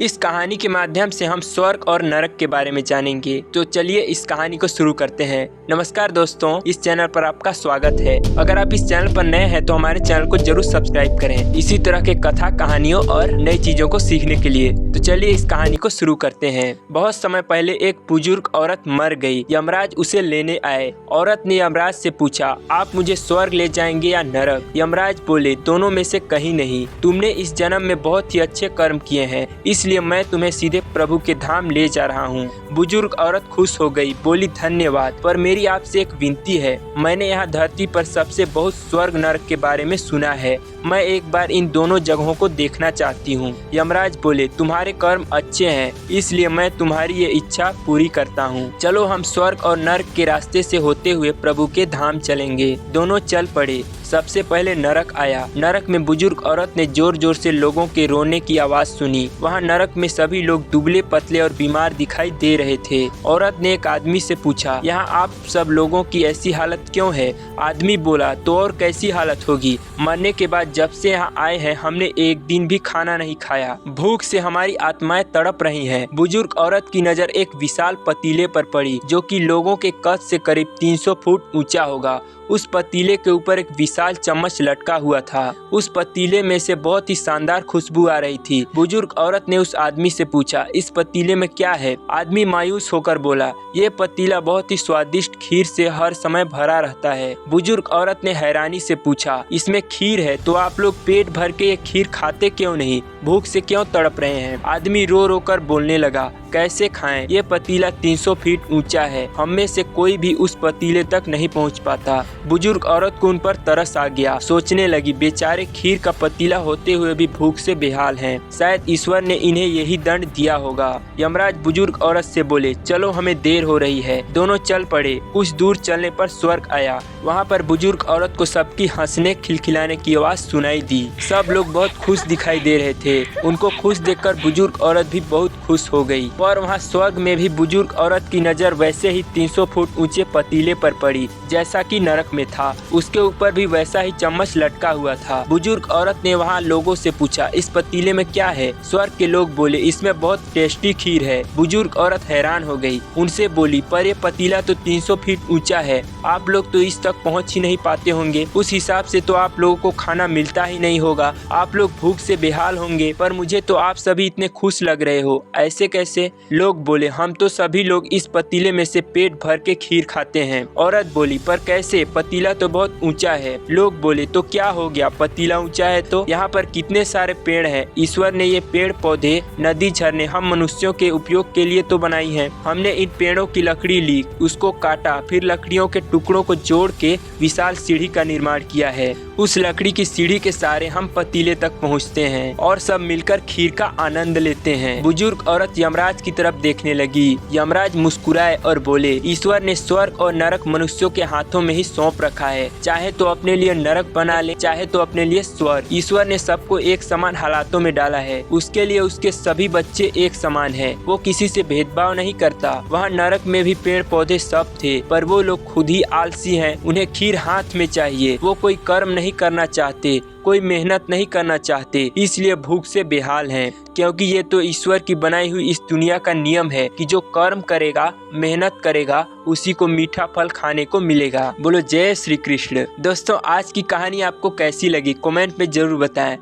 इस कहानी के माध्यम से हम स्वर्ग और नरक के बारे में जानेंगे। तो चलिए इस कहानी को शुरू करते हैं। नमस्कार दोस्तों, इस चैनल पर आपका स्वागत है। अगर आप इस चैनल पर नए हैं तो हमारे चैनल को जरूर सब्सक्राइब करें, इसी तरह के कथा, कहानियों और नई चीजों को सीखने के लिए। तो चलिए इस कहानी को शुरू करते हैं। बहुत समय पहले एक बुजुर्ग औरत मर गई। यमराज उसे लेने आए। औरत ने यमराज से पूछा, आप मुझे स्वर्ग ले जाएंगे या नरक? यमराज बोले, दोनों में से कहीं नहीं। तुमने इस जन्म में बहुत ही अच्छे कर्म किए हैं, इसलिए मैं तुम्हें सीधे प्रभु के धाम ले जा रहा हूँ। बुजुर्ग औरत खुश हो गई, बोली, धन्यवाद, पर मेरी आपसे एक विनती है। मैंने यहाँ धरती पर सबसे बहुत स्वर्ग नरक के बारे में सुना है। मैं एक बार इन दोनों जगहों को देखना चाहती हूँ। यमराज बोले, तुम्हारे कर्म अच्छे हैं, इसलिए मैं तुम्हारी ये इच्छा पूरी करता हूँ। चलो हम स्वर्ग और नरक के रास्ते से होते हुए प्रभु के धाम चलेंगे। दोनों चल पड़े। सबसे पहले नरक आया। नरक में बुजुर्ग औरत ने जोर जोर से लोगों के रोने की आवाज सुनी। वहाँ नरक में सभी लोग दुबले पतले और बीमार दिखाई दे रहे थे। औरत ने एक आदमी से पूछा, यहाँ आप सब लोगों की ऐसी हालत क्यों है? आदमी बोला, तो और कैसी हालत होगी? मरने के बाद जब से यहाँ आए हैं हमने एक दिन भी खाना नहीं खाया। भूख से हमारी आत्माएं तड़प रही हैं। बुजुर्ग औरत की नजर एक विशाल पतीले पर पड़ी, जो कि लोगों के कद से करीब 300 फुट ऊंचा होगा। उस पतीले के ऊपर एक विशाल चम्मच लटका हुआ था। उस पतीले में से बहुत ही शानदार खुशबू आ रही थी। बुजुर्ग औरत ने उस आदमी से पूछा, इस पतीले में क्या है? आदमी मायूस होकर बोला, ये पतीला बहुत ही स्वादिष्ट खीर से हर समय भरा रहता है। बुजुर्ग औरत ने हैरानी से पूछा, इसमें खीर है तो आप लोग पेट भर के ये खीर खाते क्यों नहीं? भूख से क्यों तड़प रहे हैं? आदमी रो रो कर बोलने लगा, कैसे खाएं? ये पतीला 300 फीट ऊंचा है, हम में से कोई भी उस पतीले तक नहीं पहुंच पाता। बुजुर्ग औरत को उन पर तरस आ गया। सोचने लगी, बेचारे खीर का पतीला होते हुए भी भूख से बेहाल हैं। शायद ईश्वर ने इन्हें यही दंड दिया होगा। यमराज बुजुर्ग औरत से बोले, चलो हमें देर हो रही है। दोनों चल पड़े। कुछ दूर चलने पर स्वर्ग आया। वहाँ पर बुजुर्ग औरत को सबकी हंसने खिलखिलाने की आवाज सुनाई दी। सब लोग बहुत खुश दिखाई दे रहे थे। उनको खुश देखकर बुजुर्ग औरत भी बहुत खुश हो गई। और वहाँ स्वर्ग में भी बुजुर्ग औरत की नजर वैसे ही 300 फुट ऊंचे पतीले पर पड़ी जैसा कि नरक में था। उसके ऊपर भी वैसा ही चम्मच लटका हुआ था। बुजुर्ग औरत ने वहाँ लोगों से पूछा, इस पतीले में क्या है? स्वर्ग के लोग बोले, इसमें बहुत टेस्टी खीर है। बुजुर्ग औरत हैरान हो गई। उनसे बोली, पर ये पतीला तो 300 फीट ऊंचा है, आप लोग तो इस तक पहुँच ही नहीं पाते होंगे। उस हिसाब से तो आप लोगों को खाना मिलता ही नहीं होगा, आप लोग भूख से बेहाल होंगे। पर मुझे तो आप सभी इतने खुश लग रहे हो, ऐसे कैसे? लोग बोले, हम तो सभी लोग इस पतीले में से पेट भर के खीर खाते हैं। औरत बोली, पर कैसे? पतीला तो बहुत ऊंचा है। लोग बोले, तो क्या हो गया? पतीला ऊंचा है तो यहाँ पर कितने सारे पेड़ हैं। ईश्वर ने ये पेड़ पौधे, नदी, झरने हम मनुष्यों के उपयोग के लिए तो बनाई हैं। हमने इन पेड़ों की लकड़ी ली, उसको काटा, फिर लकड़ियों के टुकड़ों को जोड़ के विशाल सीढ़ी का निर्माण किया है। उस लकड़ी की सीढ़ी के सहारे हम पतीले तक पहुँचते हैं और सब मिलकर खीर का आनंद लेते हैं। बुजुर्ग औरत यमराज की तरफ देखने लगी। यमराज मुस्कुराए और बोले, ईश्वर ने स्वर्ग और नरक मनुष्यों के हाथों में ही सौंप रखा है। चाहे तो अपने लिए नरक बना ले, चाहे तो अपने लिए स्वर्ग। ईश्वर ने सबको एक समान हालातों में डाला है। उसके लिए उसके सभी बच्चे एक समान हैं। वो किसी से भेदभाव नहीं करता। वहाँ नरक में भी पेड़ पौधे सब थे, पर वो लोग खुद ही आलसी हैं। उन्हें खीर हाथ में चाहिए। वो कोई कर्म नहीं करना चाहते, कोई मेहनत नहीं करना चाहते, इसलिए भूख से बेहाल हैं। क्योंकि ये तो ईश्वर की बनाई हुई इस दुनिया का नियम है कि जो कर्म करेगा, मेहनत करेगा, उसी को मीठा फल खाने को मिलेगा। बोलो जय श्री कृष्ण। दोस्तों, आज की कहानी आपको कैसी लगी कमेंट में जरूर बताएं।